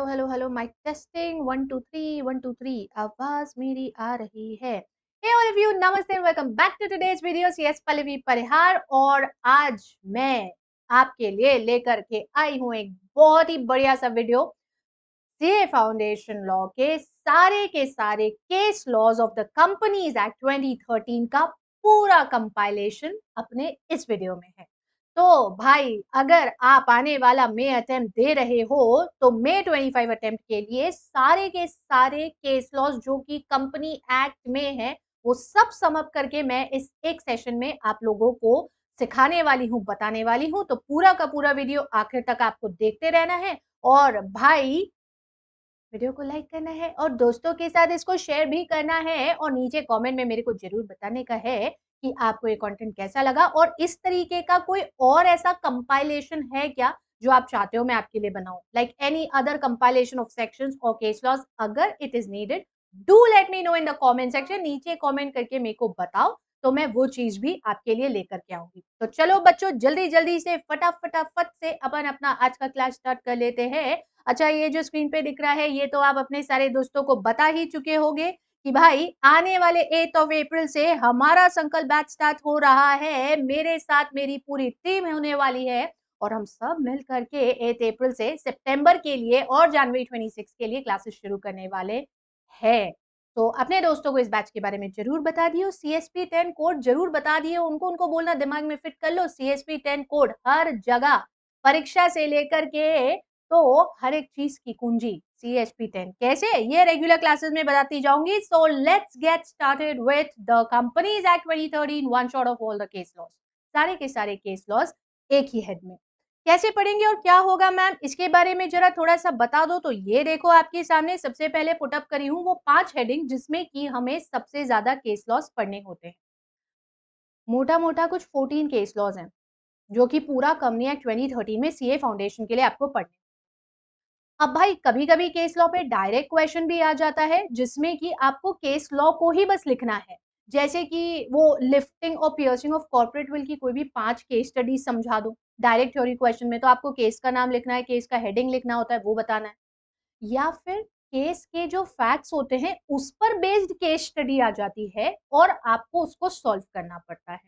Hello hello hello mic testing 1 2 3 1 2 3 आवाज मेरी आ रही है। Hey all of you, namaste and welcome back to today's video. Yes, Pallavi Parihar. और आज मैं आपके लिए लेकर के आई हूं एक बहुत ही बढ़िया सा वीडियो। सीए फाउंडेशन लॉ के सारे case laws of the companies act 2013 का पूरा कंपाइलेशन अपने इस वीडियो में है। तो भाई, अगर आप आने वाला मे अटेम्प्ट दे रहे हो तो मे 25 अटेम्प्ट के लिए सारे के सारे केस लॉज जो कि कंपनी एक्ट में है वो सब समअप करके मैं इस एक सेशन में आप लोगों को सिखाने वाली हूँ, बताने वाली हूँ। तो पूरा का पूरा वीडियो आखिर तक आपको देखते रहना है। और भाई, वीडियो को लाइक करना है और दोस्तों के साथ इसको शेयर भी करना है और नीचे कमेंट में मेरे को जरूर बताने का है कि आपको ये कंटेंट कैसा लगा और इस तरीके का कोई और ऐसा कंपाइलेशन है क्या जो आप चाहते हो मैं आपके लिए बनाऊं, like any other compilation of sections और केस लॉज। अगर it is needed, do let me know in the comment section. नीचे कमेंट करके मेरे को बताओ तो मैं वो चीज भी आपके लिए लेकर के आऊंगी। तो चलो बच्चों, जल्दी जल्दी से फटाफट से अपन अपना आज का क्लास स्टार्ट कर लेते हैं। अच्छा, ये जो स्क्रीन पे दिख रहा है ये तो आप अपने सारे दोस्तों को बता ही चुके होंगे कि भाई आने वाले 8 ऑफ अप्रैल से हमारा संकल्प बैच स्टार्ट हो रहा है। मेरे साथ मेरी पूरी टीम होने वाली है और हम सब मिल करके 8 अप्रैल से सितंबर के लिए और जनवरी 26 के लिए क्लासेस शुरू करने वाले हैं। तो अपने दोस्तों को इस बैच के बारे में जरूर बता दियो। CSP 10 कोड जरूर बता दिए उनको, उनको बोलना दिमाग में फिट कर लो। CSP 10 कोड हर जगह, परीक्षा से लेकर के तो हर एक चीज की कुंजी CSP 10 कैसे, ये रेगुलर क्लासेस में बताती जाऊंगी। So let's get started with the companies act 2013, one shot of all the case laws. सारे के सारे केस लॉज एक ही हेड में कैसे पढ़ेंगे और क्या होगा मैम, इसके बारे में जरा थोड़ा सा बता दो। तो ये देखो आपके सामने सबसे पहले पुटअप करी हूँ वो 5 हेडिंग जिसमें कि हमें सबसे ज्यादा केस लॉज पढ़ने होते हैं। मोटा मोटा कुछ 14 केस लॉज हैं जो कि पूरा कंपनी एक्ट 2013 में सीए फाउंडेशन के लिए आपको पढ़ने। अब भाई, कभी कभी केस लॉ पे डायरेक्ट क्वेश्चन भी आ जाता है जिसमें कि आपको केस लॉ को ही बस लिखना है। जैसे कि वो लिफ्टिंग और पियर्सिंग ऑफ कॉर्पोरेट विल की कोई भी 5 केस स्टडी समझा दो। डायरेक्ट थ्योरी क्वेश्चन में तो आपको केस का नाम लिखना है, केस का हेडिंग लिखना होता है, वो बताना है। या फिर केस के जो फैक्ट्स होते हैं उस पर बेस्ड केस स्टडी आ जाती है और आपको उसको सॉल्व करना पड़ता है।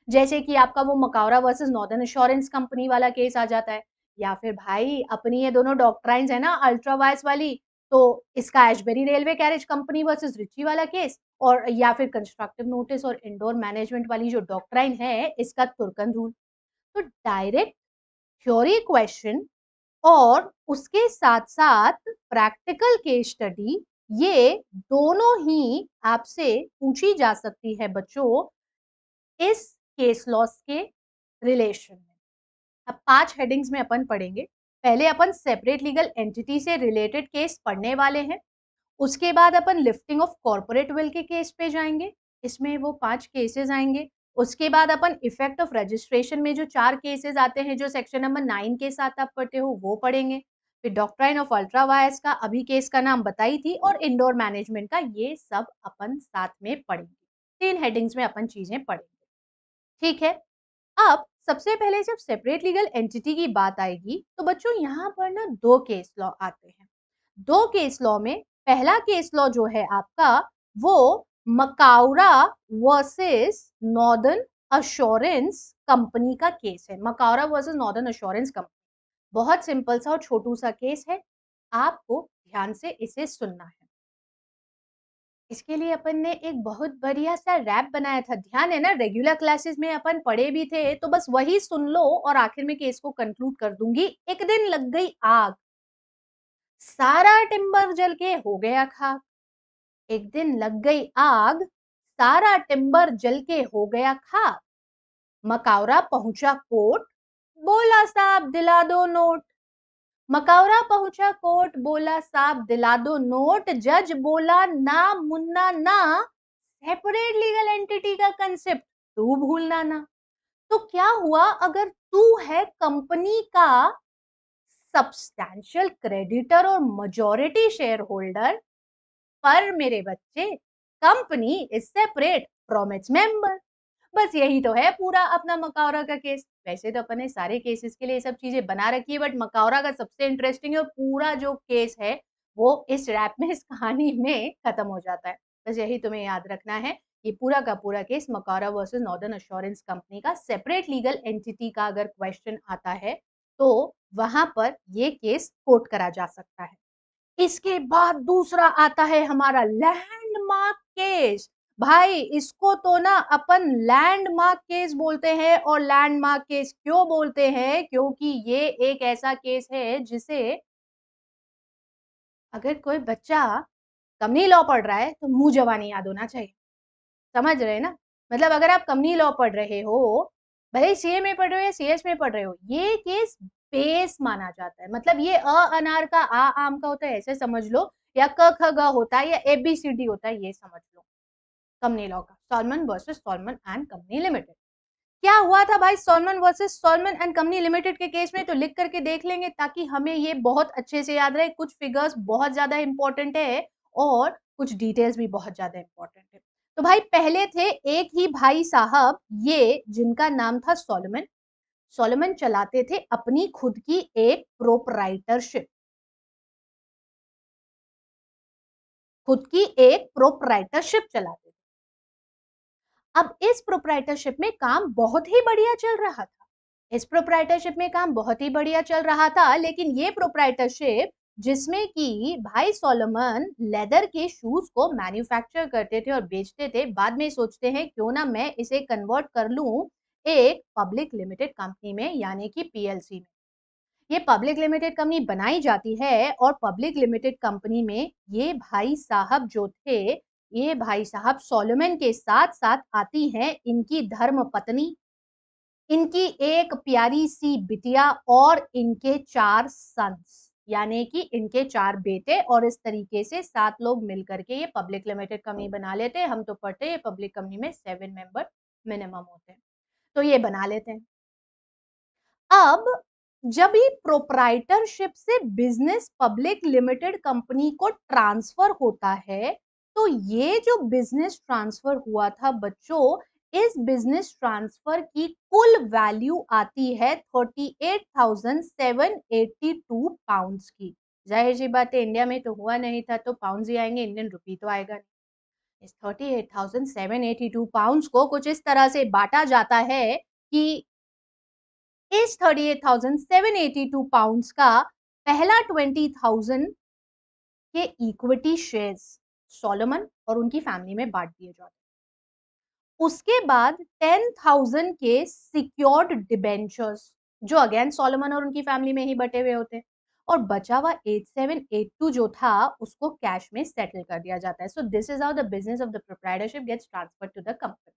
जैसे कि आपका वो मकावरा वर्सेस नॉर्दर्न एश्योरेंस कंपनी वाला केस आ जाता है। या फिर भाई, अपनी ये दोनों डॉक्ट्राइन्स है ना, अल्ट्रा वायर्स वाली, तो इसका Ashbury Railway Carriage Company versus Riche वाला केस। और या फिर कंस्ट्रक्टिव नोटिस और इंडोर मैनेजमेंट वाली जो डॉक्ट्राइन है इसका तुर्कन रूल। तो डायरेक्ट थ्योरी क्वेश्चन और उसके साथ साथ प्रैक्टिकल केस स्टडी, ये दोनों ही आपसे पूछी जा सकती है बच्चों इस केस लॉस के रिलेशन में। अब 5 हेडिंग्स में अपन पढ़ेंगे। पहले अपन सेपरेट लीगल एंटिटी से रिलेटेड केस पढ़ने वाले हैं। उसके बाद अपन लिफ्टिंग ऑफ कॉर्पोरेट विल के केस पे जाएंगे, इसमें वो 5 केसेस आएंगे। उसके बाद अपन इफेक्ट ऑफ रजिस्ट्रेशन में जो 4 केसेस आते हैं जो सेक्शन नंबर 9 के साथ आप पढ़ते हो वो पढ़ेंगे। फिर डॉक्ट्राइन ऑफ अल्ट्रा वायर्स का अभी केस का नाम बताई थी और इंडोर मैनेजमेंट का, ये सब अपन साथ में पढ़ेंगे। 3 हेडिंग्स में अपन चीजें पढ़ेंगे, ठीक है। अब सबसे पहले जब सेपरेट लीगल एंटिटी की बात आएगी तो बच्चों यहाँ पर ना 2 केस लॉ आते हैं। 2 केस लॉ में पहला केस लॉ जो है आपका वो मकाउरा वर्सेस नॉर्दर्न अश्योरेंस कंपनी का केस है। Macaura versus northern assurance company बहुत सिंपल सा और छोटू सा केस है, आपको ध्यान से इसे सुनना है। इसके लिए अपन ने एक बहुत बढ़िया सा रैप बनाया था, ध्यान है ना, रेगुलर क्लासेस में अपन पढ़े भी थे, तो बस वही सुन लो और आखिर में केस को कंक्लूड कर दूंगी। एक दिन लग गई आग, सारा टिम्बर जल के हो गया खाक। एक दिन लग गई आग, सारा टिम्बर जल के हो गया खाक। मकावरा पहुंचा कोर्ट, बोला साहब दिला दो नोट। मकावरा पहुंचा कोर्ट, बोला साहब दिला दो नोट। जज बोला ना मुन्ना ना, सेपरेट लीगल एंटिटी का कंसेप्ट तू भूलना ना। तो क्या हुआ अगर तू है कंपनी का सब्सटैंशियल क्रेडिटर और मेजॉरिटी शेयर होल्डर, पर मेरे बच्चे company is separate from its member. बस यही तो है पूरा अपना मकौरा का केस। वैसे तो अपन ने सारे केसेस के लिए ये सब चीज़ें बना रखी है, बट मकौरा का सबसे इंटरेस्टिंग है और पूरा जो केस है, वो इस रैप में, इस कहानी में खत्म हो जाता है। बस यही तुम्हें याद रखना है, ये पूरा का पूरा case Macaura versus Northern Assurance Company का सेपरेट लीगल एंटिटी का अगर क्वेश्चन आता है, तो वहाँ पर ये केस कोर्ट करा जा सकता है। इसके बाद दूसरा आता है हमारा लैंडमार्क केस। भाई इसको तो ना अपन लैंडमार्क केस बोलते हैं, और लैंडमार्क केस क्यों बोलते हैं? क्योंकि ये एक ऐसा केस है जिसे अगर कोई बच्चा कमनी लॉ पढ़ रहा है तो मुंह जबानी याद होना चाहिए। समझ रहे हैं ना? मतलब अगर आप कमनी लॉ पढ़ रहे हो, भले ही सीए में पढ़ रहे हो या सीएस में पढ़ रहे हो, ये केस बेस माना जाता है। मतलब ये अनार का आ आम का होता है ऐसे समझ लो, या क ख ग होता है, या एबीसीडी होता है ये समझ लो। कंपनी लॉ का Solomon versus Salomon and Company limited. क्या हुआ था भाई Solomon versus Salomon and Company limited के केस में, तो लिख करके देख लेंगे ताकि हमें ये बहुत अच्छे से याद रहे। कुछ फिगर्स बहुत ज्यादा इंपॉर्टेंट है और कुछ डिटेल्स भी बहुत ज्यादा इंपॉर्टेंट है। तो भाई पहले थे एक ही भाई साहब, ये जिनका नाम था सॉलोमन। सॉलोमन चलाते थे अपनी खुद की एक प्रोपराइटरशिप, खुद की एक प्रोपराइटरशिप चलाते थे। अब इस प्रोपराइटरशिप में काम बहुत ही बढ़िया चल रहा था। इस प्रोपराइटरशिप में काम बहुत ही बढ़िया चल रहा था, लेकिन ये प्रोपराइटरशिप जिसमें कि भाई सोलोमन लेदर के शूज को मैन्युफैक्चर करते थे और बेचते थे, बाद में सोचते हैं क्यों ना मैं इसे कन्वर्ट कर लूं एक पब्लिक लिमिटेड कंपनी में, यानी कि पीएलसी में। ये पब्लिक लिमिटेड कंपनी बनाई जाती है और पब्लिक लिमिटेड कंपनी में ये भाई साहब जो थे, ये भाई साहब सोलोमन के साथ साथ आती हैं इनकी धर्म पत्नी, इनकी एक प्यारी सी बिटिया और इनके 4 सन्स, यानी कि इनके 4 बेटे। और इस तरीके से 7 लोग मिलकर के ये पब्लिक लिमिटेड कंपनी बना लेते हैं। हम तो पढ़ते हैं पब्लिक कंपनी में 7 मेंबर मिनिमम होते हैं, तो ये बना लेते हैं। अब जब ये प्रोप्राइटरशिप से बिजनेस पब्लिक लिमिटेड कंपनी को ट्रांसफर होता है, तो ये जो बिजनेस ट्रांसफर हुआ था बच्चों, इस बिजनेस ट्रांसफर की कुल वैल्यू आती है 38,782 पाउंड्स की। जाहिर सी बात है इंडिया में तो हुआ नहीं था, तो पाउंड्स ही आएंगे, इंडियन रुपी तो आएगा नहीं। इस 38,782 पाउंड्स को कुछ इस तरह से बांटा जाता है कि इस 38,782 पाउंड्स का पहला 20,000 के इक्विटी शेयर्स सोलोमन और उनकी फैमिली में बांट दिए जाते हैं। उसके बाद 10,000 के सिक्योर्ड डिबेंचर्स, जो अगेन सोलोमन और उनकी फैमिली में ही बटे हुए होते हैं, और बचा हुआ 8782 जो था उसको कैश में सेटल कर दिया जाता है। So this is how the business of the proprietorship gets transferred to the company.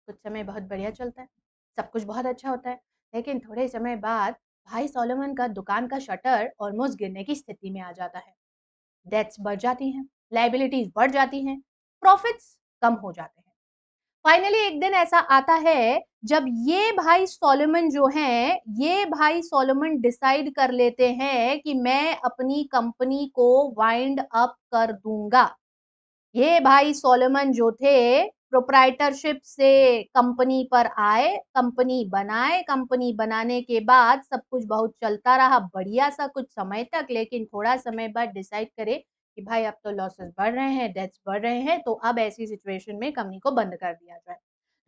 कुछ समय बहुत बढ़िया चलता है, सब कुछ बहुत अच्छा होता है, लेकिन थोड़े समय बाद भाई सोलोमन का दुकान का शटर ऑलमोस्ट गिरने की स्थिति में आ जाता है। डेट्स बढ़ जाती हैं, लाइबिलिटीज बढ़ जाती हैं, प्रॉफिट्स कम हो जाते हैं। फाइनली एक दिन ऐसा आता है जब ये भाई सोलोमन जो हैं, ये भाई सोलोमन डिसाइड कर लेते हैं कि मैं अपनी कंपनी को वाइंड अप कर दूंगा। ये भाई सोलोमन जो थे प्रोप्राइटरशिप से कंपनी पर आए, कंपनी बनाए, कंपनी बनाने के बाद सब कुछ बहुत चलता रहा बढ़िया सा कुछ समय तक, लेकिन थोड़ा समय बाद डिसाइड करे कि भाई अब तो लॉसेस बढ़ रहे हैं, डेट्स बढ़ रहे हैं, तो अब ऐसी सिचुएशन में कंपनी को बंद कर दिया जाए।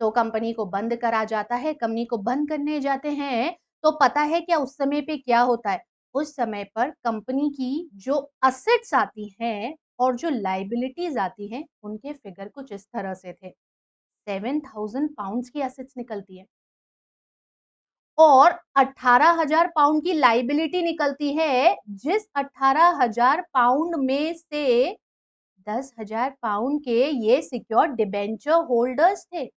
तो कंपनी को बंद करा जाता है। कंपनी को बंद करने जाते हैं तो पता है क्या उस समय पे क्या होता है? उस समय पर कंपनी की जो असेट्स आती हैं और जो लाइबिलिटीज आती हैं, उनके फिगर कुछ इस तरह से थे। 7,000 पाउंड्स की एसेट्स निकलती है और 18,000 पाउंड की लाइबिलिटी निकलती है, जिस 18,000 पाउंड में से 10,000 पाउंड के ये सिक्योर डिबेंचर होल्डर्स थे,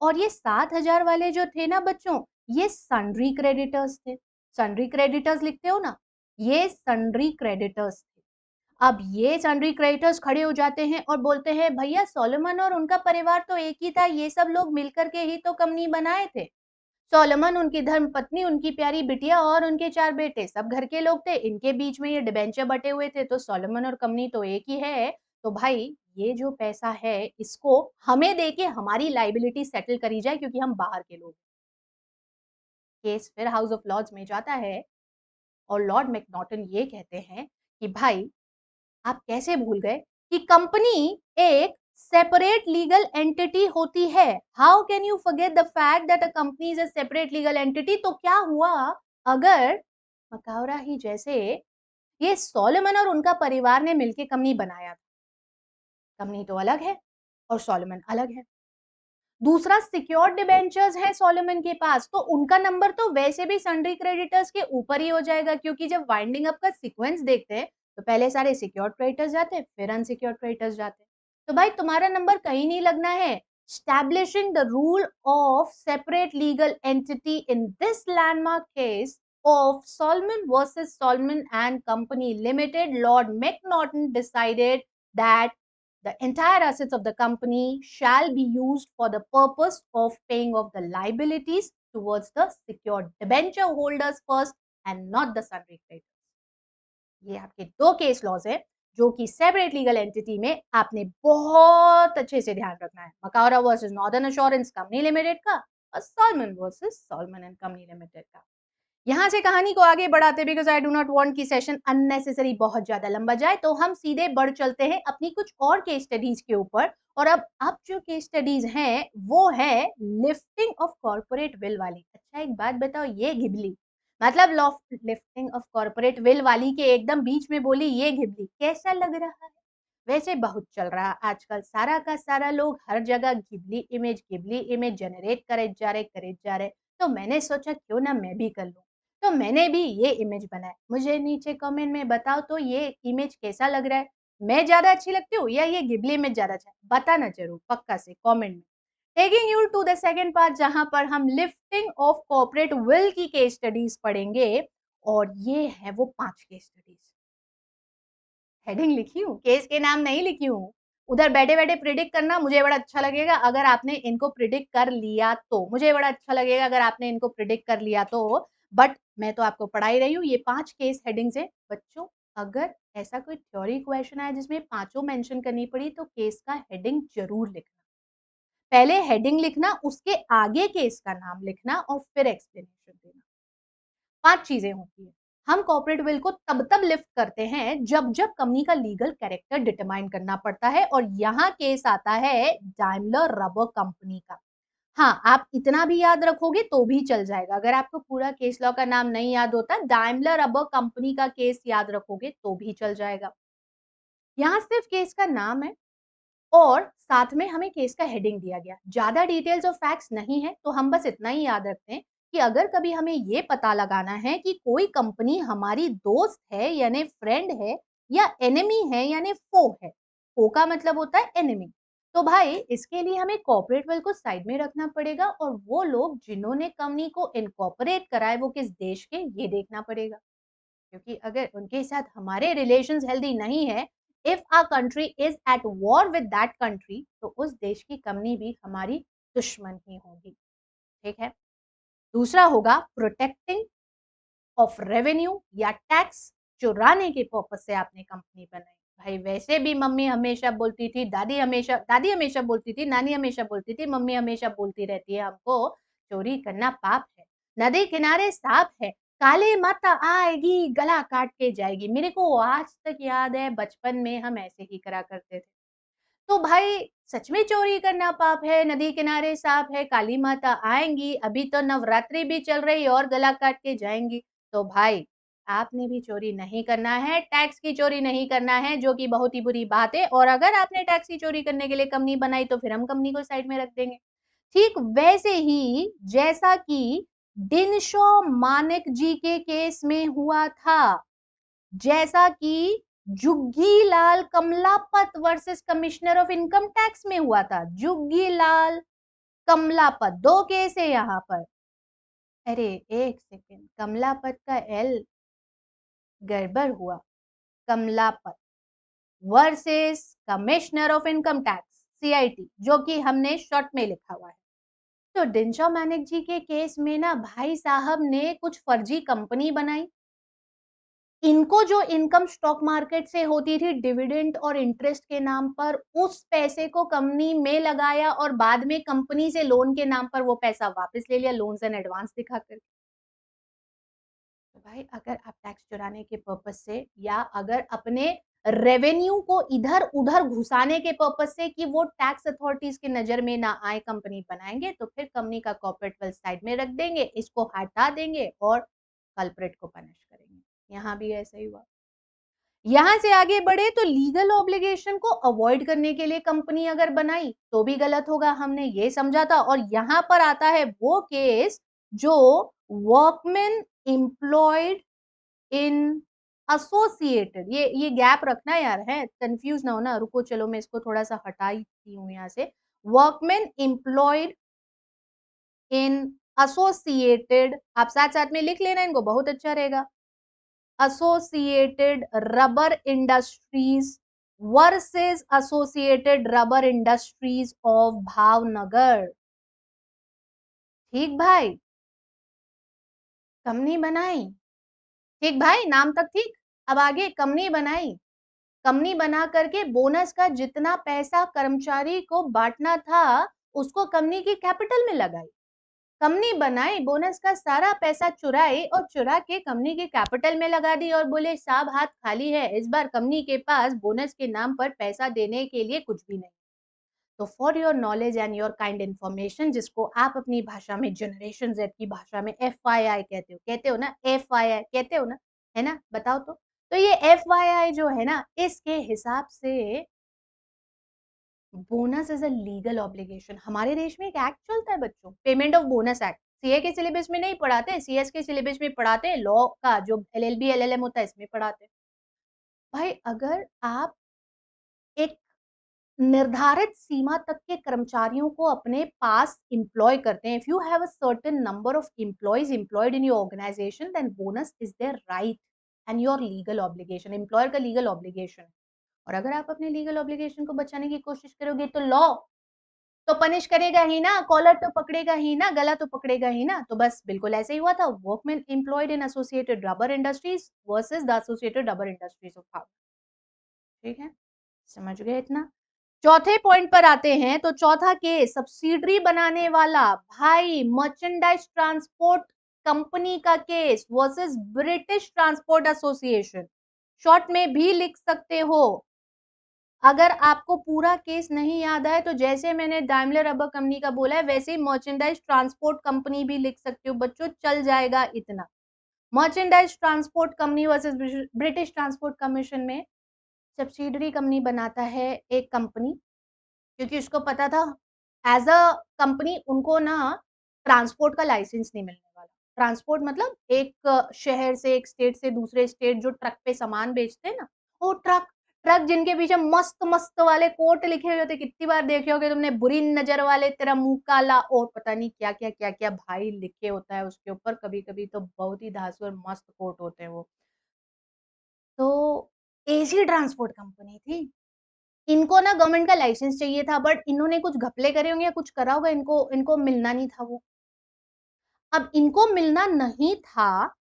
और ये 7,000 वाले जो थे ना बच्चों, ये सन्ड्री क्रेडिटर्स थे। सन्ड्री क्रेडिटर्स लिखते हो ना, ये सन्ड्री क्रेडिटर्स थे। अब ये सन्ड्री क्रेडिटर्स खड़े हो जाते हैं और बोलते हैं भैया सोलोमन और उनका परिवार तो एक ही था, ये सब लोग मिलकर के ही तो कंपनी बनाए थे। सोलोमन, उनकी धर्मपत्नी, उनकी प्यारी बिटिया और उनके 4 बेटे सब घर के लोग थे। इनके बीच में ये डिबेंचर बटे हुए थे, तो सोलोमन और कंपनी तो एक ही है। तो भाई ये जो पैसा है इसको हमें देके हमारी लाइबिलिटी सेटल करी जाए क्योंकि हम बाहर के लोग। केस फिर हाउस ऑफ लॉर्ड्स में जाता है और लॉर्ड मैकनॉटन ये कहते हैं कि भाई आप कैसे भूल गए कि कंपनी एक सेपरेट लीगल एंटिटी होती है। How can you forget the fact that a company is a separate legal entity. तो क्या हुआ अगर मकावरा ही जैसे ये सोलोमन और उनका परिवार ने मिलकर कंपनी बनाया, कंपनी तो अलग है और सोलोमन अलग है। दूसरा सिक्योर्ड डिबेंचर्स है सोलोमन के पास, तो उनका नंबर तो वैसे भी सन्ड्री क्रेडिटर्स के ऊपर ही हो जाएगा क्योंकि जब वाइंडिंग अप का सीक्वेंस देखते हैं तो पहले सारे सिक्योर्ड क्रेडिटर्स जाते हैं फिर अनसिक्योर्ड क्रेडिटर्स जाते हैं। तो भाई तुम्हारा नंबर कहीं नहीं लगना है। Establishing the rule of separate legal entity in this landmark case of Solomon versus Solomon and Company Limited, Lord McNaughton decided that the entire assets of the company shall be used for the purpose of paying off the liabilities towards the secured debenture holders first and not the sundry creditors. ये आपके दो case laws है जो कि separate legal entity में आपने बहुत अच्छे से ध्यान रखना है। Macaura versus Northern Assurance Company Limited का और Salomon versus Salomon and Company Limited का। यहाँ से कहानी को आगे बढ़ाते because I do not want कि सेशन अननेसेसरी बहुत ज्यादा लंबा जाए, तो हम सीधे बढ़ चलते हैं अपनी कुछ और केस स्टडीज के ऊपर। और अब जो केस स्टडीज हैं वो है लिफ्टिंग ऑफ कॉर्पोरेट विल वाली। अच्छा एक बात बताओ, ये घिबली मतलब लिफ्टिंग ऑफ कॉर्पोरेट विल वाली के एकदम बीच में बोली ये घिबली, कैसा लग रहा है? वैसे बहुत चल रहा आजकल, सारा का सारा लोग हर जगह घिबली इमेज जनरेट करे जा रहे। तो मैंने सोचा क्यों ना मैं भी कर लूं, तो मैंने भी ये इमेज बनाया। मुझे नीचे कमेंट में बताओ तो ये इमेज कैसा लग रहा है, मैं ज्यादा अच्छी लगती हूँ या ये गिबली इमेज ज्यादा अच्छा है? बताना जरूर पक्का से कमेंट में। Taking you to the second part जहां पर हम लिफ्टिंग ऑफ कॉर्पोरेट विल की केस स्टडीज पढ़ेंगे और ये है वो 5 केस स्टडीज। हेडिंग लिखी हूँ, केस के नाम नहीं लिखी हूँ। उधर बैठे बैठे प्रिडिक्ट करना मुझे बड़ा अच्छा लगेगा अगर आपने इनको प्रिडिक्ट कर लिया तो, मुझे बड़ा अच्छा लगेगा अगर आपने इनको प्रिडिक्ट कर लिया तो। बट मैं तो आपको पढ़ा ही रही हूँ, ये 5 केस हेडिंग्स है बच्चों। अगर ऐसा कोई थ्योरी क्वेश्चन आया जिसमें पांचों मेंशन करनी पड़ी तो केस का हेडिंग जरूर लिखना। पहले हेडिंग लिखना, उसके आगे केस का नाम लिखना और फिर एक्सप्लेनेशन देना। 5 चीजें होती है। हम कॉर्पोरेट विल को तब तब लिफ्ट करते हैं जब जब कंपनी का लीगल कैरेक्टर डिटरमाइन करना पड़ता है और यहाँ केस आता है डाइमलर रबर कंपनी का। हाँ आप इतना भी याद रखोगे तो भी चल जाएगा, अगर आपको पूरा केस लॉ का नाम नहीं याद होता, डाइमलर रबर कंपनी का केस याद रखोगे तो भी चल जाएगा। यहाँ सिर्फ केस का नाम है और साथ में हमें केस का हेडिंग दिया गया, ज्यादा डिटेल्स और फैक्ट्स नहीं है। तो हम बस इतना ही याद रखते हैं कि अगर कभी हमें ये पता लगाना है कि कोई कंपनी हमारी दोस्त है यानी फ्रेंड है या एनिमी है यानी फो है, फो का मतलब होता है एनिमी, तो भाई इसके लिए हमें कॉर्पोरेट वेल को साइड में रखना पड़ेगा और वो लोग जिन्होंने कंपनी को इनकॉर्पोरेट कराए वो किस देश के ये देखना पड़ेगा। क्योंकि अगर उनके साथ हमारे रिलेशंस हेल्दी नहीं है, if a country is at war with that country, तो उस देश की कंपनी भी हमारी दुश्मन ही होगी। ठीक है। दूसरा होगा प्रोटेक्टिंग ऑफ रेवेन्यू या टैक्स, चुराने के पर्पज से आपने कंपनी बनाई। भाई वैसे भी मम्मी हमेशा बोलती थी, दादी हमेशा बोलती थी, नानी हमेशा बोलती थी, मम्मी हमेशा बोलती रहती है हमको चोरी करना पाप है, नदी किनारे सांप है, काली माता आएगी गला काट के जाएगी। मेरे को आज तक याद है बचपन में हम ऐसे ही करा करते थे। तो भाई सच में चोरी करना पाप है, नदी किनारे सांप है, काली माता आएंगी, अभी तो नवरात्रि भी चल रही और गला काट के जाएंगी। तो भाई आपने भी चोरी नहीं करना है, टैक्स की चोरी नहीं करना है, जो कि बहुत ही बुरी बात है। और अगर आपने टैक्स की चोरी करने के लिए कंपनी बनाई तो फिर हम कंपनी को साइड में रख देंगे। ठीक वैसे ही जैसा कि डिनशॉ मानेक जी के केस में हुआ था, जैसा कि Juggi Lal Kamlapat versus commissioner of income tax में हुआ था। जुग्गी लाल कमलापत, दो केस है यहाँ पर। अरे एक सेकेंड, कमलापत का एल गड़बड़ हुआ, Kamlapat versus commissioner of income tax CIT, जो कि हमने शॉर्ट में लिखा हुआ है। तो डिनशॉ मानेक जी के केस में ना भाई साहब ने कुछ फर्जी कंपनी बनाई इनको जो इनकम स्टॉक मार्केट से होती थी डिविडेंड और इंटरेस्ट के नाम पर, उस पैसे को कंपनी में लगाया और बाद में कंपनी से लोन के नाम पर वो पैसा वापस ले लिया, लोन्स एंड एडवांस दिखाकर। तो भाई अगर आप टैक्स चुराने के पर्पज से या अगर अपने रेवेन्यू को इधर उधर घुसाने के पर्पज से कि वो टैक्स अथॉरिटीज की नजर में ना आए कंपनी बनाएंगे, तो फिर कंपनी का कॉर्पोरेट वेल्थ साइड में रख देंगे, इसको हटा देंगे और कल्प्रेट को पनिश करेंगे। यहाँ भी ऐसा ही हुआ। यहां से आगे बढ़े तो लीगल ऑब्लिगेशन को अवॉइड करने के लिए कंपनी अगर बनाई तो भी गलत होगा, हमने ये समझा था। और यहां पर आता है वो केस जो वर्कमैन एम्प्लॉयड इन एसोसिएटेड, ये गैप रखना यार, है कंफ्यूज ना होना, रुको चलो मैं इसको थोड़ा सा हटाई हूं यहां से। वर्कमैन एम्प्लॉयड इन एसोसिएटेड, आप साथ साथ में लिख लेना इनको, बहुत अच्छा रहेगा। Associated rubber industries versus associated rubber industries of Bhavnagar. ठीक भाई, कंपनी बनाई, ठीक भाई, नाम तक ठीक। अब आगे कंपनी बनाई, कंपनी बना करके बोनस का जितना पैसा कर्मचारी को बांटना था उसको कंपनी की कैपिटल में लगाई। कंपनी बनाई, बोनस का सारा पैसा चुराई और चुरा के कंपनी के कैपिटल में लगा दी और बोले साहब हाथ खाली है, इस बार कंपनी के पास बोनस के नाम पर पैसा देने के लिए कुछ भी नहीं। तो for your knowledge and your kind information, जिसको आप अपनी भाषा में जनरेशन जेड की भाषा में FYI कहते हो ना, FYI कहते हो ना, है ना, बताओ तो ये FYI जो है ना, इसके हिसाब से bonus is a legal obligation. हमारे देश में एक एक्ट चलता है बच्चों, payment of bonus act. CA के सिलेबस में नहीं पढ़ाते, सीएस के सिलेबस में पढ़ाते हैं, लॉ का जो LLB LLM होता है इसमें पढ़ाते हैं। भाई अगर आप एक निर्धारित सीमा तक के कर्मचारियों को अपने पास इंप्लॉय करते हैं, if you have a certain number of employees employed in your organisation, then bonus is there right and your legal obligation, employer का लीगल ऑब्लिगेशन। और अगर आप अपने लीगल ऑब्लिगेशन को बचाने की कोशिश करोगे तो लॉ तो पनिश करेगा ही ना, कॉलर तो पकड़ेगा ही ना, गला तो पकड़ेगा ही ना। तो बस बिल्कुल ऐसे ही हुआ था, workman employed in associated rubber industries versus the associated rubber industries of Howrah. ठीक है, समझ गए इतना। चौथे पॉइंट पर आते हैं, तो चौथा केस सब्सिडरी बनाने वाला भाई मर्चेंडाइज ट्रांसपोर्ट कंपनी का case versus British transport association. Short में भी लिख सकते हो। अगर आपको पूरा केस नहीं याद आए तो जैसे मैंने दाइमलर रबर कंपनी का बोला है वैसे ही मर्चेंडाइज ट्रांसपोर्ट कंपनी भी लिख सकते हो बच्चों, चल जाएगा इतना। Merchandise transport company versus British transport commission में सब्सिडरी कंपनी बनाता है एक कंपनी, क्योंकि उसको पता था एज अ कंपनी उनको ना ट्रांसपोर्ट का लाइसेंस नहीं मिलने वाला। ट्रांसपोर्ट मतलब एक शहर से एक स्टेट से दूसरे स्टेट जो ट्रक पे सामान बेचते हैं ना, वो ट्रक ट्रक जिनके पीछे मस्त मस्त वाले कोट लिखे हुए होते, कितनी बार देखे होगे तुमने, बुरी नजर वाले, तेरा मुंह काला, और पता नहीं क्या क्या भाई लिखे होता है उसके ऊपर, कभी कभी तो बहुत ही धांसू और मस्त कोट होते हैं वो। तो एसी ट्रांसपोर्ट कंपनी थी, इनको ना गवर्नमेंट का लाइसेंस चाहिए था, बट इन्होंने कुछ घपले करे होंगे या कुछ करा होगा, इनको इनको मिलना नहीं था वो। अब इनको मिलना नहीं था,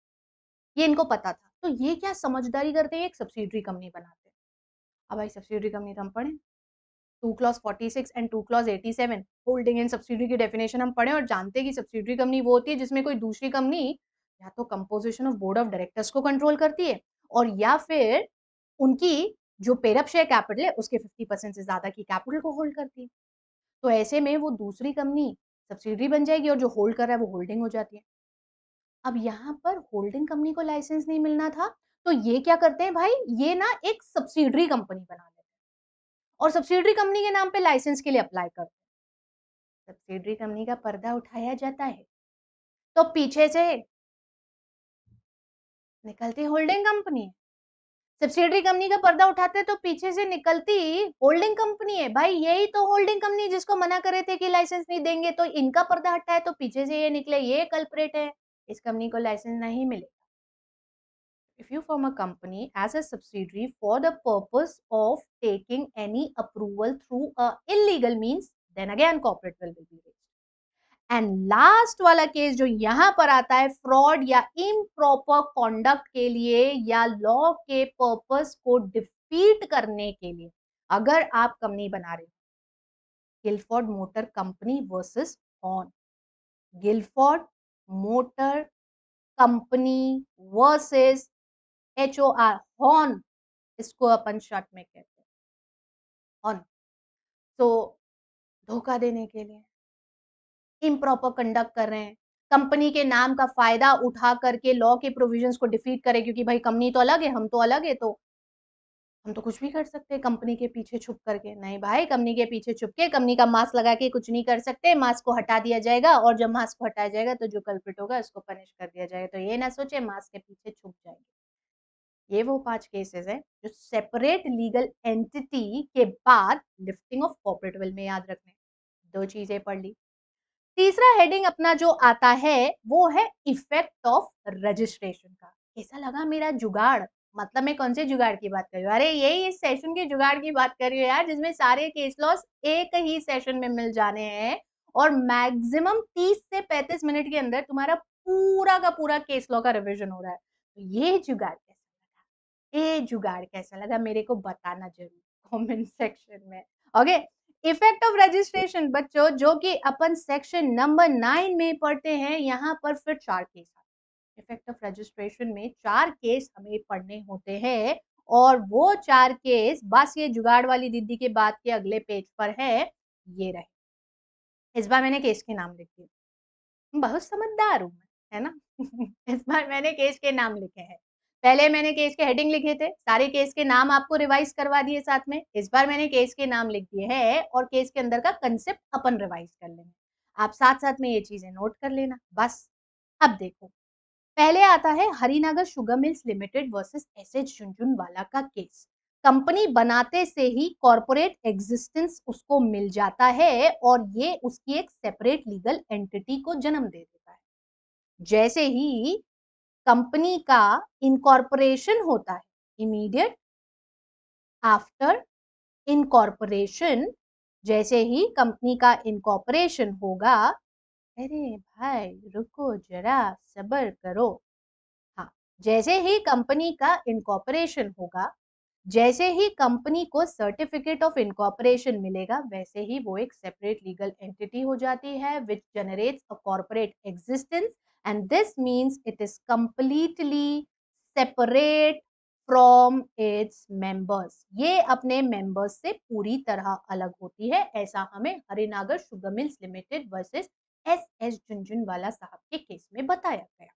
ये इनको पता था, तो ये क्या समझदारी करते हैं, एक सब्सिडरी कंपनी बनाते हैं। अब भाई सब्सिडरी कंपनी तो हम पढ़े, 2 clause 46 and 2 clause 87 holding and subsidiary की डेफिनेशन हम पढ़े और जानते हैं कि सब्सिडरी कंपनी वो होती है जिसमें कोई दूसरी कंपनी या तो composition of board of directors को कंट्रोल करती है और या फिर उनकी जो पेरअप शेयर कैपिटल है उसके 50% से ज्यादा की कैपिटल को होल्ड करती है। तो ऐसे में वो दूसरी कंपनी सब्सिडरी बन जाएगी और जो होल्ड कर रहा है वो होल्डिंग हो जाती है। अब यहाँ पर होल्डिंग कंपनी को लाइसेंस नहीं मिलना था, तो ये क्या करते हैं भाई, ये ना एक सब्सिडरी कंपनी बना लेते हैं और सब्सिडरी कंपनी के नाम पे लाइसेंस के लिए अप्लाई करते हैं। सब्सिडरी कंपनी का पर्दा उठाया जाता है तो पीछे से निकलती होल्डिंग कंपनी है। सब्सिडरी कंपनी का पर्दा उठाते तो पीछे से निकलती होल्डिंग कंपनी है। भाई यही तो होल्डिंग कंपनी जिसको मना करे थे कि लाइसेंस नहीं देंगे, तो इनका पर्दा हटाए तो पीछे से ये निकले, ये कल्प्रेट है, इस कंपनी को लाइसेंस नहीं मिले। If you form a company as a subsidiary for the purpose of taking any approval through a illegal means, then again corporate will be raised. And last वाला केस जो यहां पर आता है फ्रॉड या इम्प्रॉपर कॉन्डक्ट के लिए या लॉ के पर्पस को डिफीट करने के लिए अगर आप कंपनी बना रहे हो, Gilford motor company versus Horne, Gilford motor company versus HOR, Horne, इसको अपन शॉर्ट में कहते हैं हॉर्न। तो धोखा देने के लिए, इम्प्रॉपर कंडक्ट कर रहे हैं, कंपनी के नाम का फायदा उठा करके लॉ के प्रोविजंस को डिफीट करें, क्योंकि भाई कंपनी तो अलग है, हम तो अलग है, तो हम तो कुछ भी कर सकते हैं कंपनी के पीछे छुप करके। नहीं भाई, कंपनी के पीछे छुप के कंपनी का मास्क लगा के कुछ नहीं कर सकते, मास्क को हटा दिया जाएगा और जब मास्क को हटाया जाएगा तो जो कल्प्रिट होगा उसको पनिश कर दिया जाएगा। तो ये ना सोचे मास्क के पीछे छुप जाएंगे। ये वो 5 केसेस हैं जो सेपरेट लीगल एंटिटी के बाद लिफ्टिंग ऑफ कॉर्पोरेट विल में याद रखने। 2 चीजें पढ़ ली। तीसरा हेडिंग अपना जो आता है वो है इफेक्ट ऑफ रजिस्ट्रेशन का। कैसा लगा मेरा जुगाड़? मतलब मैं कौन से जुगाड़ की बात कर रही हूँ? अरे यही इस सेशन के जुगाड़ की बात कर रही हूँ यार, जिसमें सारे केस लॉस एक ही सेशन में मिल जाने हैं और मैक्सिमम 30 से 35 मिनट के अंदर तुम्हारा पूरा का पूरा केस लॉ का रिवीजन हो रहा है। तो ये जुगाड़ कैसा लगा? ये जुगाड़ कैसा लगा मेरे को बताना जरूर कमेंट सेक्शन में। ओके, इफेक्ट ऑफ रजिस्ट्रेशन बच्चों, जो कि अपन सेक्शन नंबर 9 में पढ़ते हैं, यहाँ पर फिर 4 केस आते हैं। इफेक्ट ऑफ रजिस्ट्रेशन में 4 केस हमें पढ़ने होते हैं और वो 4 केस बस ये जुगाड़ वाली दीदी के बाद के अगले पेज पर है। ये रहे, इस बार मैंने केस के नाम लिख दिए, बहुत समझदार हूं मैं, है ना? इस बार मैंने केस के नाम लिखे हैं। पहले मैंने केस के हेडिंग लिखे थे, सारे केस के नाम आपको रिवाइज करवा दिए साथ में। इस बार मैंने केस के नाम लिख दिए हैं और केस के अंदर का कंसेप्ट अपन रिवाइज कर लेंगे। आप साथ साथ में ये चीजें नोट कर लेना बस। अब देखो, पहले आता है Harinagar sugar Mills Limited versus SH Jhunjhunwala का केस। कंपनी बनाते से ही कॉर्पोरेट एग्जिस्टेंस उसको मिल जाता है और ये उसकी एक सेपरेट लीगल एंटिटी को जन्म दे देता है। जैसे ही कंपनी का इनकॉर्पोरेशन होता है, इमीडिएट आफ्टर इनकॉर्पोरेशन, जैसे ही कंपनी का इनकॉर्पोरेशन होगा, अरे भाई रुको जरा, सब्र करो। हाँ, जैसे ही कंपनी का इनकॉर्पोरेशन होगा, जैसे ही कंपनी को सर्टिफिकेट ऑफ इनकॉर्पोरेशन मिलेगा, वैसे ही वो एक सेपरेट लीगल एंटिटी हो जाती है which generates a corporate existence and this means it is completely separate from its members. ये अपने मेंबर्स से पूरी तरह अलग होती है। ऐसा हमें Harinagar Sugar Mills Limited versus S Jhunjhunwala साहब के केस में बताया गया।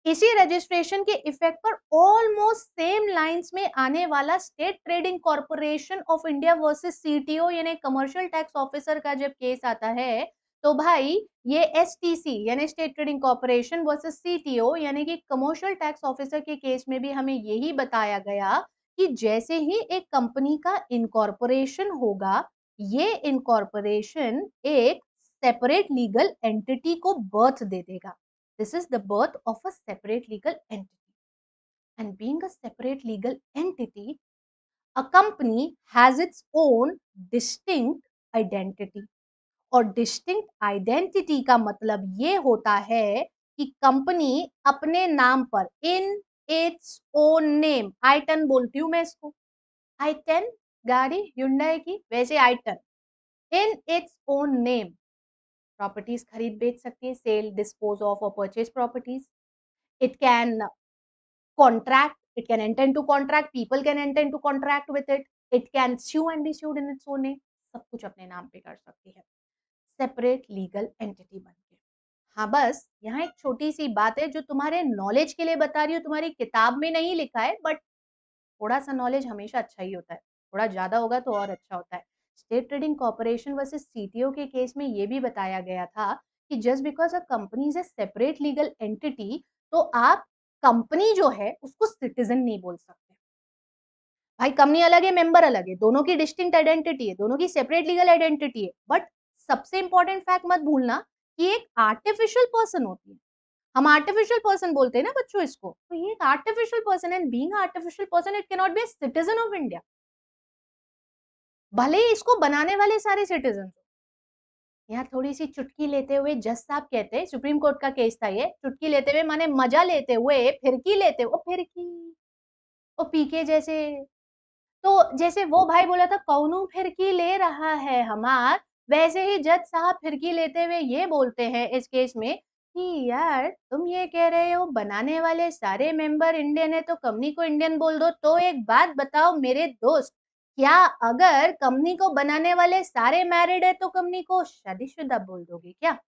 इसी रजिस्ट्रेशन के इफेक्ट पर ऑलमोस्ट सेम लाइंस में आने वाला state trading corporation of India versus CTO यानी कमर्शियल टैक्स ऑफिसर का जब केस आता है, तो भाई ये एसटीसी यानी state trading corporation versus CTO यानी कि कमर्शियल टैक्स ऑफिसर के केस में भी हमें यही बताया गया कि जैसे ही एक कंपनी का इनकॉर्पोरेशन होगा, ये इनकॉर्पोरेशन एक सेपरेट लीगल एंटिटी को बर्थ दे देगा। This is the birth of a separate legal entity. And being a separate legal entity, a company has its own distinct identity. और डिस्टिंक्ट आइडेंटिटी का मतलब ये होता है कि कंपनी अपने नाम पर इन इट्स ओन नेम, आई10 बोलती हूं मैं इसको, आई10 गाड़ी Hyundai की, वैसे आई10 in its own name properties खरीद बेच सकती है, सेल, डिस्पोज ऑफ और purchase properties. It can contract, it can enter into contract, people can enter into contract with it, it can sue and be sued in its own name, सब कुछ अपने नाम पे कर सकती है सेपरेट लीगल एंटिटी बन के। हाँ, बस यहाँ एक छोटी सी बात है जो तुम्हारे नॉलेज के लिए बता रही हूँ, तुम्हारी किताब में नहीं लिखा है, बट थोड़ा सा नॉलेज हमेशा अच्छा ही होता है, थोड़ा ज्यादा होगा तो और अच्छा होता है। State trading corporation versus CTO के केस में ये भी बताया गया था कि just because a company is a separate legal entity, तो आप कंपनी जो है उसको सिटीजन नहीं बोल सकते। भाई कंपनी अलग है, मेंबर अलग है, दोनों की डिस्टिंक्ट आइडेंटिटी है, दोनों की सेपरेट लीगल आइडेंटिटी है, बट सबसे इंपॉर्टेंट फैक्ट मत भूलना कि एक आर्टिफिशियल पर्सन होती है। हम आर्टिफिशियल पर्सन बोलते हैं ना बच्चों इसको, तो ये एक artificial person and being artificial person it can not B citizen of India, भले ही इसको बनाने वाले सारे सिटीजन। यहाँ थोड़ी सी चुटकी लेते हुए जज साहब कहते हैं, सुप्रीम कोर्ट का केस था ये, चुटकी लेते हुए माने मजा लेते हुए, फिरकी लेते हुए, ओ फिरकी, ओ पीके जैसे। तो जैसे वो भाई बोला था कौनू फिरकी ले रहा है हमार, वैसे ही जज साहब फिरकी लेते हुए ये बोलते हैं इस केस में कि यार तुम ये कह रहे हो बनाने वाले सारे मेंबर इंडियन है तो कंपनी को इंडियन बोल दो। तो एक बात बताओ मेरे दोस्त, क्या अगर कंपनी को बनाने वाले सारे मैरिड है तो कंपनी को शादीशुदा बोल दोगे क्या?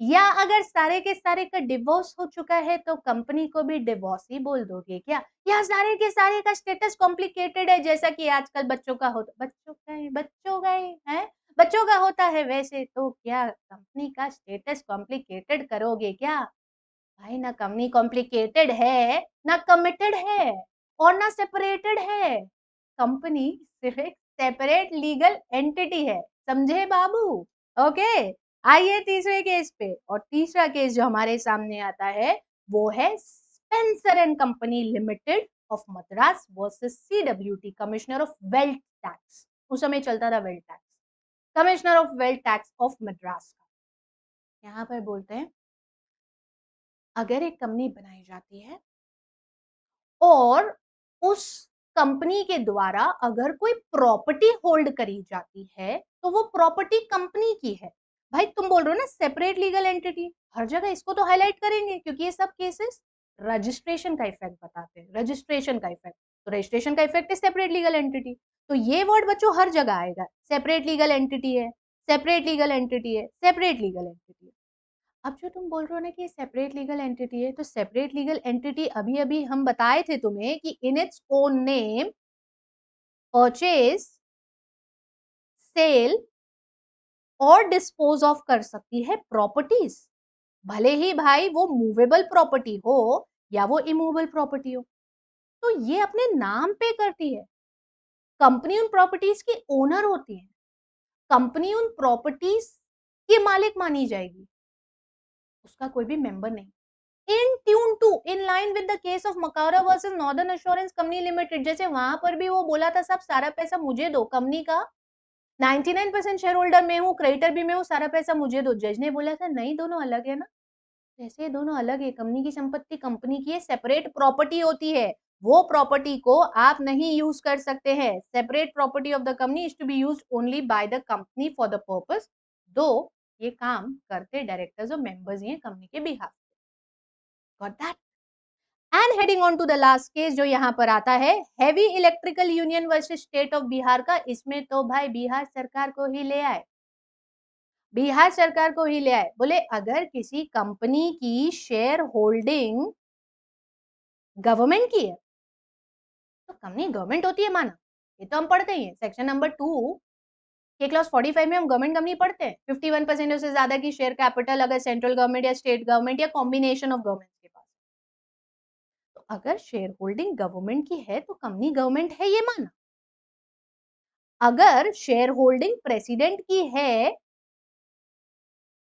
या अगर सारे के सारे का डिवोर्स हो चुका है तो कंपनी को भी डिवोर्स ही बोल दोगे क्या? या सारे के सारे का स्टेटस कॉम्प्लिकेटेड है जैसा कि आजकल बच्चों का होता, बच्चों का है, बच्चों का होता है, वैसे तो क्या कंपनी का स्टेटस कॉम्प्लिकेटेड करोगे क्या? भाई ना कंपनी कॉम्प्लिकेटेड है, ना कमिटेड है, और ना सेपरेटेड है। कंपनी सिर्फ एक सेपरेट लीगल एंटिटी है, समझे बाबू? ओके। आइए तीसरे केस पे, और तीसरा केस जो हमारे सामने आता है वो है Spencer and Company Limited of Madras versus CWT commissioner of wealth tax. उस समय चलता था wealth tax, commissioner of wealth tax of Madras का। यहाँ पर बोलते हैं अगर एक कंपनी बनाई जाती है और उस कंपनी के द्वारा अगर कोई प्रॉपर्टी होल्ड करी जाती है तो वो प्रॉपर्टी कंपनी की है। भाई तुम बोल रहे हो ना सेपरेट लीगल एंटिटी, हर जगह इसको तो हाईलाइट करेंगे क्योंकि ये सब केसेस रजिस्ट्रेशन का इफेक्ट बताते हैं, रजिस्ट्रेशन का इफेक्ट। तो रजिस्ट्रेशन का इफेक्ट है सेपरेट लीगल एंटिटी, तो ये वर्ड बच्चों हर जगह आएगा, सेपरेट लीगल एंटिटी है, सेपरेट लीगल एंटिटी है, सेपरेट लीगल एंटिटी है। अब जो तुम बोल रहे हो ना कि सेपरेट लीगल एंटिटी है, तो सेपरेट लीगल एंटिटी अभी अभी हम बताए थे तुम्हें कि in its own name purchase, sale और डिस्पोज ऑफ कर सकती है प्रॉपर्टीज, भले ही भाई वो मूवेबल प्रॉपर्टी हो या वो इमूवेबल प्रॉपर्टी हो। तो ये अपने नाम पे करती है, कंपनी उन प्रॉपर्टीज की ओनर होती है, कंपनी उन प्रॉपर्टीज की मालिक मानी जाएगी, उसका कोई भी मेंबर नहीं। In tune to, in line with the case of Makara versus Northern Assurance Company Limited, जैसे वहां पर भी वो बोला था सब सारा पैसा मुझे दो, कंपनी का 99% शेयर होल्डर मैं हूँ, क्रेडिटर भी मैं हूँ, सारा पैसा मुझे दो। जज ने बोला था नहीं दोनों अलग है ना, जैसे ये दोनों अलग है, कंपनी की संपत्ति कंपनी की है, सेपरेट प्रॉपर्टी होती है, वो प्रॉपर्टी को आप नहीं यूज कर सकते हैं। Separate property of the company is to be used only by the company for the purpose, दो ये काम करते डायरेक्टर्स और मेंबर्स ही हैं कंपनी के behalf. Got that? And heading on to the last case जो यहाँ पर आता है, heavy electrical union versus state of Bihar का। इसमें तो भाई बिहार सरकार को ही ले आए, बिहार सरकार को ही ले आए। बोले अगर किसी कंपनी की शेयर होल्डिंग गवर्नमेंट की है तो कंपनी गवर्नमेंट होती है माना, ये तो हम पढ़ते ही हैं सेक्शन नंबर 2 के क्लास 45 में हम गवर्नमेंट कंपनी पढ़ते हैं। 51% से ज्यादा की शेयर कैपिटल अगर सेंट्रल गवर्नमेंट या स्टेट गवर्नमेंट या कॉम्बिनेशन ऑफ गवर्नमेंट के पास, तो अगर शेयर होल्डिंग गवर्नमेंट की है तो कंपनी गवर्नमेंट है ये माना। अगर शेयर होल्डिंग प्रेसिडेंट की है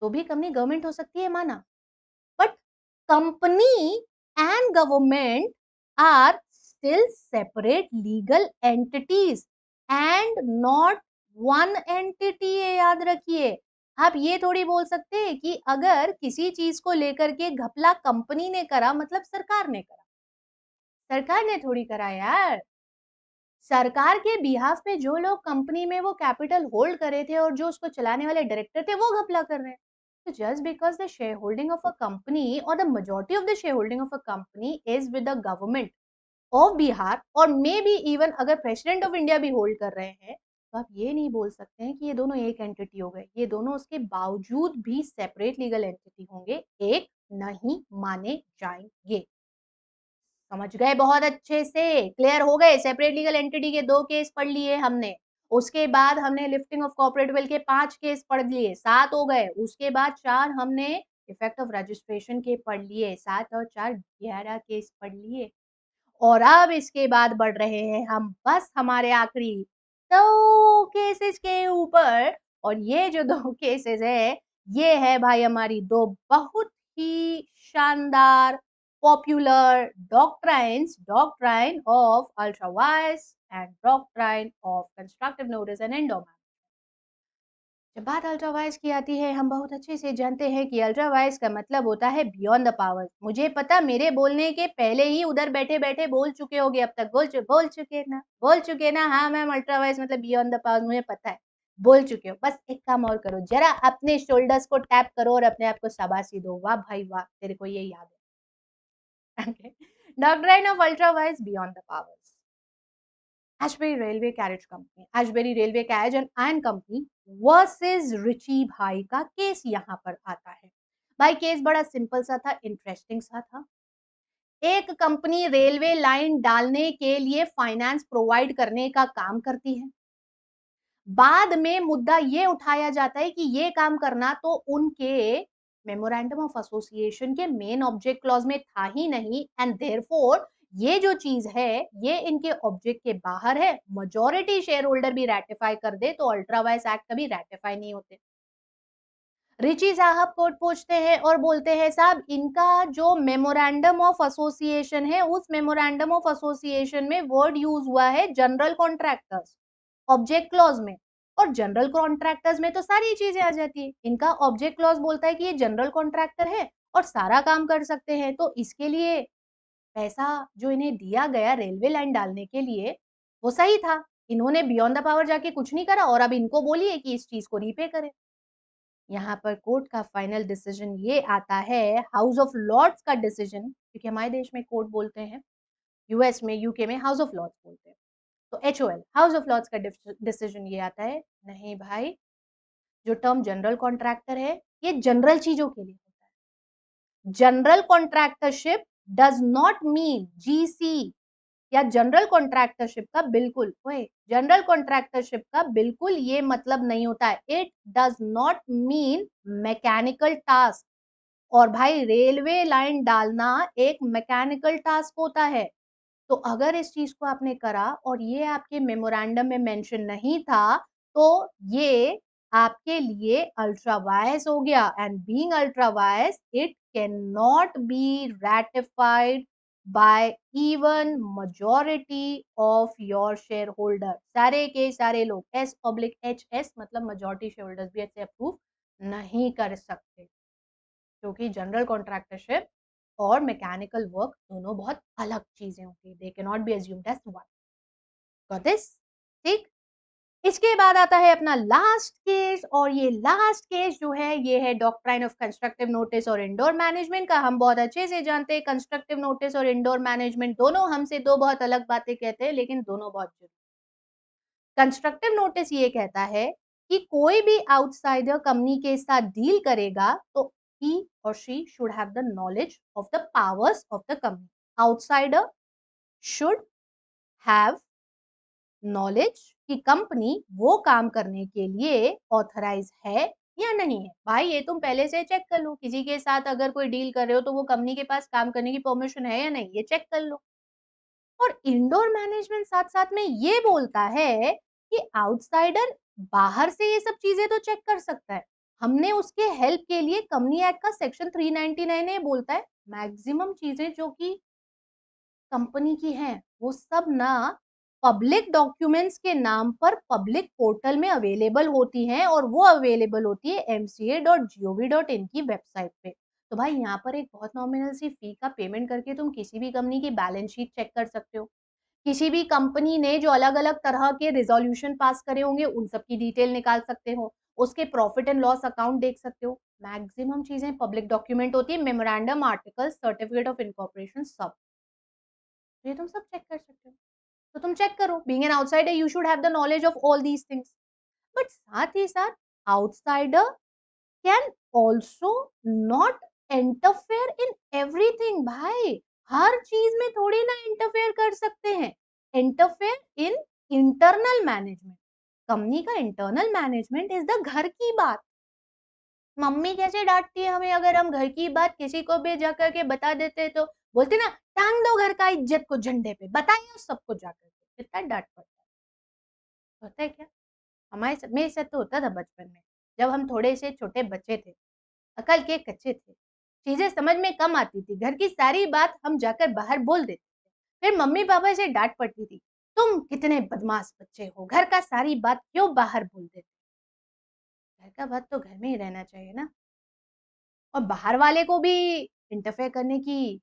तो भी कंपनी गवर्नमेंट हो सकती है माना। But company and government are still separate legal entities and not one entity है, याद रखिए। आप ये थोड़ी बोल सकते हैं कि अगर किसी चीज को लेकर के घपला कंपनी ने करा मतलब सरकार ने करा, सरकार ने थोड़ी करा यार। सरकार के बिहाफ पे जो लोग कंपनी में वो कैपिटल होल्ड करे थे और जो उसको चलाने वाले डायरेक्टर थे वो घपला कर रहे हैं। तो just because the share holding of a company और the majority of the share holding of a company is with the government of Bihar और मे बी इवन अगर प्रेसिडेंट ऑफ इंडिया भी होल्ड कर रहे हैं, तो आप ये नहीं बोल सकते हैं कि ये दोनों एक एंटिटी हो गए। ये दोनों उसके बावजूद भी सेपरेट लीगल एंटिटी होंगे, एक नहीं माने जाएंगे। समझ गए? बहुत अच्छे से क्लियर हो गए। सेपरेट लीगल एंटिटी के 2 केस पढ़ लिए हमने, उसके बाद हमने लिफ्टिंग ऑफ कॉर्पोरेट वेल के 5 केस पढ़ लिए, 7 हो गए। उसके बाद 4 हमने इफेक्ट ऑफ रजिस्ट्रेशन के पढ़ लिए, 7 और 4 11 केस पढ़ लिए। और अब इसके बाद बढ़ रहे हैं हम बस हमारे आखिरी 2 केसेस के ऊपर, और ये जो 2 केसेस है ये है भाई हमारी 2 बहुत ही शानदार popular doctrines, doctrine of ultra vires and doctrine of constructive notice and endowment. जब बात अल्ट्रावायलेट्स की आती है, हम बहुत अच्छे से जानते हैं कि अल्ट्रावायलेट्स का मतलब होता है बियॉन्ड द पावर्स। मुझे पता मेरे बोलने के पहले ही उधर बैठे-बैठे बोल चुके होगे अब तक। बोल चुके ना? हाँ मैम अल्ट्रावायलेट्स मतलब बियॉन्ड द पावर्स मुझे पता है। बोल चुके हो। बस एक काम और करो, ज़रा अपने शोल्डर्स को टैप करो और अपने आप को शाबाशी दो। वाह भाई वाह! तेरे को ये याद है। Okay. Doctrine of ultraviolets beyond the powers. Ashbury Railway Carriage Company, Ashbury Railway Carriage and Iron Company versus Riche भाई का केस यहाँ पर आता है। भाई केस बड़ा सिंपल सा था, इंटरेस्टिंग सा था। एक कंपनी रेलवे लाइन डालने के लिए फाइनेंस प्रोवाइड करने का काम करती है। बाद में मुद्दा ये उठाया जाता है कि ये काम करना तो उनके मेमोरेंडम ऑफ एसोसिएशन के मेन ऑब्जेक्ट क्लॉज में था ही नहीं एंड देयरफॉर ये जो चीज है ये इनके ऑब्जेक्ट के बाहर है। मेजॉरिटी शेयर होल्डर भी रैटिफाई कर दे तो अल्ट्रावाइस एक्ट कभी रैटिफाई नहीं होते। रिची साहब कोर्ट पहुंचते हैं और बोलते हैं साहब इनका जो मेमोरेंडम ऑफ एसोसिएशन है उस मेमोरेंडम ऑफ एसोसिएशन में वर्ड यूज हुआ है जनरल कॉन्ट्रैक्टर्स ऑब्जेक्ट क्लॉज में। और जनरल कॉन्ट्रैक्टर्स में तो सारी चीजें आ जाती है। इनका ऑब्जेक्ट क्लॉज बोलता है कि ये जनरल कॉन्ट्रैक्टर है और सारा काम कर सकते हैं, तो इसके लिए पैसा जो इन्हें दिया गया रेलवे लाइन डालने के लिए वो सही था। इन्होंने बियॉन्ड द पावर जाके कुछ नहीं करा और अब इनको बोलिए कि इस चीज को रीपे करें। यहाँ पर कोर्ट का फाइनल डिसीजन ये आता है, हाउस ऑफ लॉर्ड्स का डिसीजन, क्योंकि हमारे देश में कोर्ट बोलते हैं, यूएस में यूके में हाउस ऑफ लॉर्ड्स बोलते हैं। तो एचओएल हाउस ऑफ लॉर्ड्स का डिसीजन ये आता है, नहीं भाई जो टर्म जनरल कॉन्ट्रैक्टर है ये जनरल चीजों के लिए होता है। General contractorship does not mean GC या जनरल कॉन्ट्रैक्टरशिप का बिल्कुल ओए जनरल कॉन्ट्रैक्टरशिप का बिल्कुल ये मतलब नहीं होता है। It does not mean mechanical task. और भाई रेलवे लाइन डालना एक मैकेनिकल टास्क होता है। तो अगर इस चीज को आपने करा और ये आपके मेमोरेंडम में मेंशन नहीं था तो ये आपके लिए अल्ट्रा वायस हो गया and being ultra vires it can not be ratified by even majority of your share holder. सारे के सारे लोग एस पब्लिक एच एस मतलब मेजोरिटी शेयर होल्डर्स भी ऐसे अप्रूव नहीं कर सकते, क्योंकि जनरल कॉन्ट्रैक्टरशिप और मैकेनिकल वर्क दोनों बहुत अलग चीजें होती है। They can not be assumed as one. Got this? ठीक। इसके बाद आता है अपना लास्ट केस और ये लास्ट केस जो है ये है डॉक्ट्राइन ऑफ कंस्ट्रक्टिव नोटिस और इंडोर मैनेजमेंट का। हम बहुत अच्छे से जानते हैं कंस्ट्रक्टिव नोटिस और इंडोर मैनेजमेंट दोनों हमसे दो बहुत अलग बातें कहते हैं लेकिन दोनों बहुत जरूरी। कंस्ट्रक्टिव नोटिस ये कहता है कि कोई भी आउटसाइडर कंपनी के साथ डील करेगा तो he or she should have the knowledge of the powers of the company. Outsider should have knowledge कि कंपनी वो काम करने के लिए ऑथराइज है या नहीं है। भाई ये तुम पहले से चेक कर लो, किसी के साथ अगर कोई डील कर रहे हो तो वो कंपनी के पास काम करने की परमिशन है या नहीं, ये चेक कर लो। और इंडोर मैनेजमेंट साथ साथ में ये बोलता है कि आउटसाइडर बाहर से ये सब चीजें तो चेक कर सकता है। हमने उसके हेल्प के लिए कंपनी एक्ट का सेक्शन 399 ये बोलता है मैक्सिमम चीजें जो कि कंपनी की हैं वो सब ना पब्लिक डॉक्यूमेंट्स के नाम पर पब्लिक पोर्टल में अवेलेबल होती हैं और वो अवेलेबल होती है mca.gov.in की वेबसाइट पे। तो भाई यहाँ पर एक बहुत नॉमिनल सी फी का पेमेंट करके तुम किसी भी कंपनी की बैलेंस शीट चेक कर सकते हो। किसी भी कंपनी ने जो अलग-अलग तरह के रिजोल्यूशन पास करे होंगे उन सब की डिटेल निकाल सकते हो। उसके प्रॉफिट एंड लॉस अकाउंट देख सकते हो। मैक्सिमम चीजें पब्लिक डॉक्यूमेंट होती है, memorandum, article, certificate of incorporation सब। तो ये तुम सब चेक कर सकते हो। तो तुम चेक करो। Being an outsider you should have the knowledge of all these things. But साथ ही साथ outsider can also not interfere in everything. भाई हर चीज में थोड़ी ना इंटरफेयर कर सकते हैं। Interfere in internal management. Company का इंटरनल मैनेजमेंट इज द घर की बात। मम्मी कैसे डांटती है हमें अगर हम घर की बात किसी को भी जाकर के बता देते तो बोलती ना टांग दो घर का इज्जत को झंडे पे, बताइए सबको जाकर के। कितना डांट पड़ता है। होता है क्या? हमारे साथ मेरे साथ तो होता था बचपन में। जब हम थोड़े से छोटे बच्चे थे, अकल के कच्चे थे, चीजें समझ में कम आती थी, घर की सारी बात हम जाकर बाहर बोल देते थे। फिर मम्मी पापा से डांट पड़ती थी, तुम कितने बदमाश बच्चे हो, घर का सारी बात क्यों बाहर बोल देते। घर का बात तो घर में ही रहना चाहिए ना, और बाहर वाले को भी इंटरफेयर करने की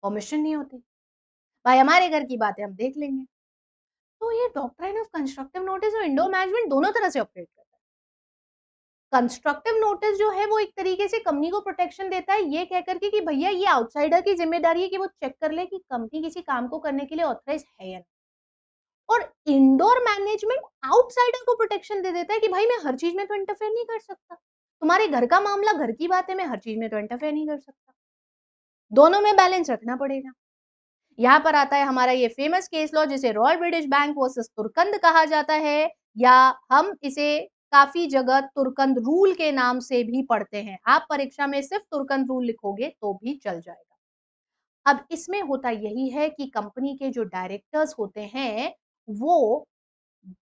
परमिशन नहीं होती। भाई हमारे घर की बातें हम देख लेंगे। तो ये डॉक्ट्राइन ऑफ कंस्ट्रक्टिव नोटिस और इंडोर मैनेजमेंट दोनों तरह से ऑपरेट करता है। कंस्ट्रक्टिव नोटिस जो है वो एक तरीके से कंपनी को प्रोटेक्शन देता है ये कह करके कि भैया ये आउटसाइडर की जिम्मेदारी है कि वो चेक कर ले कि कंपनी किसी काम को करने के लिए ऑथराइज है या नहीं। और इंडोर मैनेजमेंट आउटसाइडर को प्रोटेक्शन दे देता है कि भाई मैं हर चीज में तो इंटरफेयर नहीं कर सकता, तुम्हारे घर का मामला घर की बात है, मैं हर चीज में तो इंटरफेयर नहीं कर सकता। दोनों में बैलेंस रखना पड़ेगा। यहाँ पर आता है हमारा ये फेमस केस लॉ जिसे रॉयल ब्रिटिश बैंक वर्सेस तुर्कंद कहा जाता है, या हम इसे काफी जगह तुर्कंद रूल के नाम से भी पढ़ते हैं। आप परीक्षा में सिर्फ तुर्कंद रूल लिखोगे तो भी चल जाएगा। अब इसमें होता यही है कि कंपनी के जो डायरेक्टर्स होते हैं वो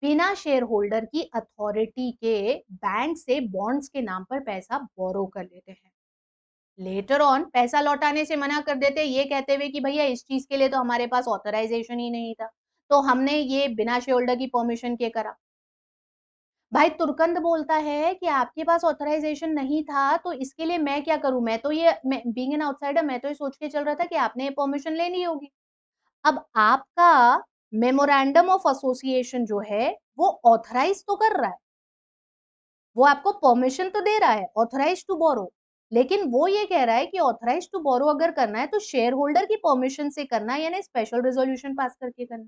बिना शेयर होल्डर की अथॉरिटी के बैंक से बॉन्ड्स के नाम पर पैसा बोरो कर लेते हैं। लेटर ऑन पैसा लौटाने से मना कर देते ये कहते हुए कि भैया इस चीज के लिए तो हमारे पास ऑथराइजेशन ही नहीं था, तो हमने ये बिना शेयर होल्डर की परमिशन के करा। भाई तुर्कंद बोलता है कि आपके पास ऑथराइजेशन नहीं था तो इसके लिए मैं क्या करूं, मैं तो ये बीइंग एन आउटसाइडर मैं तो ये सोच के चल रहा था कि आपने ये परमिशन लेनी होगी। अब आपका मेमोरेंडम ऑफ एसोसिएशन जो है वो ऑथराइज तो कर रहा है, वो आपको परमिशन तो दे रहा है ऑथराइज टू बोरो, लेकिन वो ये कह रहा है कि ऑथराइज टू बोरो अगर करना है तो शेयर होल्डर की परमिशन से करना है, यानी स्पेशल रेजोल्यूशन पास करके करना।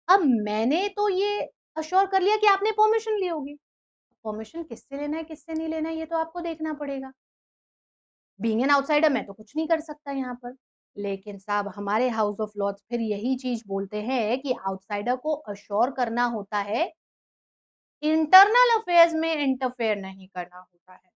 अब मैंने तो ये अश्योर कर लिया कि आपने परमिशन ली होगी, परमिशन किससे लेना है किससे नहीं लेना है ये तो आपको देखना पड़ेगा। बीइंग एन आउटसाइडर मैं तो कुछ नहीं कर सकता यहाँ पर। लेकिन साहब हमारे हाउस ऑफ लॉर्ड्स फिर यही चीज बोलते हैं कि आउटसाइडर को अश्योर करना होता है, इंटरनल अफेयर्स में इंटरफेयर नहीं करना होता है।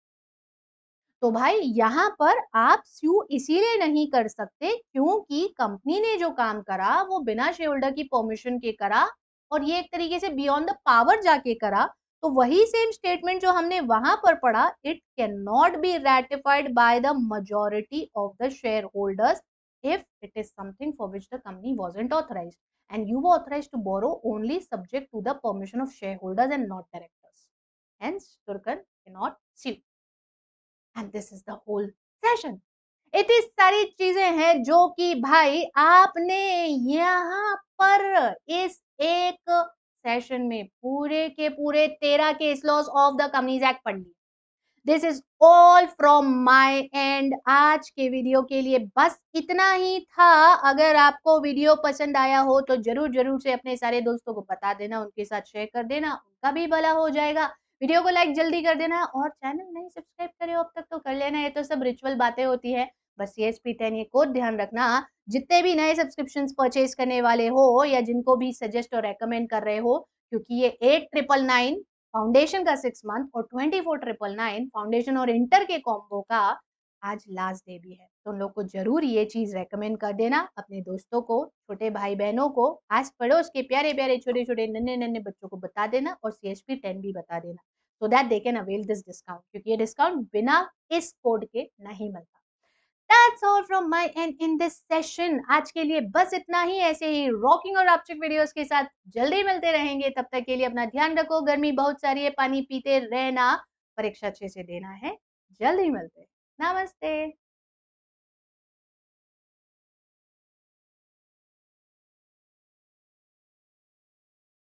तो भाई यहाँ पर आप स्यू इसीलिए नहीं कर सकते क्योंकि कंपनी ने जो काम करा वो बिना शेयर होल्डर की परमिशन के करा, और ये एक तरीके से बियॉन्ड द पावर जाके करा। तो वही सेम स्टेटमेंट जो हमने वहां पर पढ़ा, it can not be ratified by the majority of the share holders if it is something for which the company wasn't authorized, and you were authorized to borrow only subject to the permission of shareholders and not directors. Hence Turkan cannot sue. And this is the whole session. इतनी सारी चीजें हैं जो कि भाई आपने यहाँ पर इस एक सेशन में पूरे के पूरे 13 case laws of the companies act पढ़ लिए। This is all from my end. आज के वीडियो के लिए बस इतना ही था। अगर आपको वीडियो पसंद आया हो तो जरूर जरूर से अपने सारे दोस्तों को बता देना, उनके साथ शेयर कर देना, उनका भी भला हो जाएगा। वीडियो को लाइक जल्दी कर देना, और चैनल नहीं सब्सक्राइब करे हो अब तक तो कर लेना, ये तो सब रिचुअल बातें होती है। बस ESP10 ये कोड ध्यान रखना, जितने भी नए सब्सक्रिप्शन परचेज करने वाले हो या जिनको भी सजेस्ट और रेकमेंड कर रहे हो, क्योंकि ये 8999 फाउंडेशन का 6 मंथ और 24,999 फाउंडेशन और इंटर के कॉम्बो का आज लास्ट डे भी है, तो उन लोग को जरूर ये चीज रेकमेंड कर देना अपने दोस्तों को, छोटे भाई बहनों को, आस पड़ोस के प्यारे प्यारे छोटे छोटे नन्हे नन्हे बच्चों को बता देना, और CSP10 भी बता देना, so that they can avail this discount, क्योंकि ये डिस्काउंट बिना इस कोड के नहीं मिलता। That's all from my end in this session। आज के लिए बस इतना ही। ऐसे ही रॉकिंग और अपचिक वीडियोस के साथ जल्दी मिलते रहेंगे। तब तक के लिए अपना ध्यान रखो, गर्मी बहुत सारी है, पानी पीते रहना, परीक्षा अच्छे से देना है। जल्दी मिलते हैं। नमस्ते।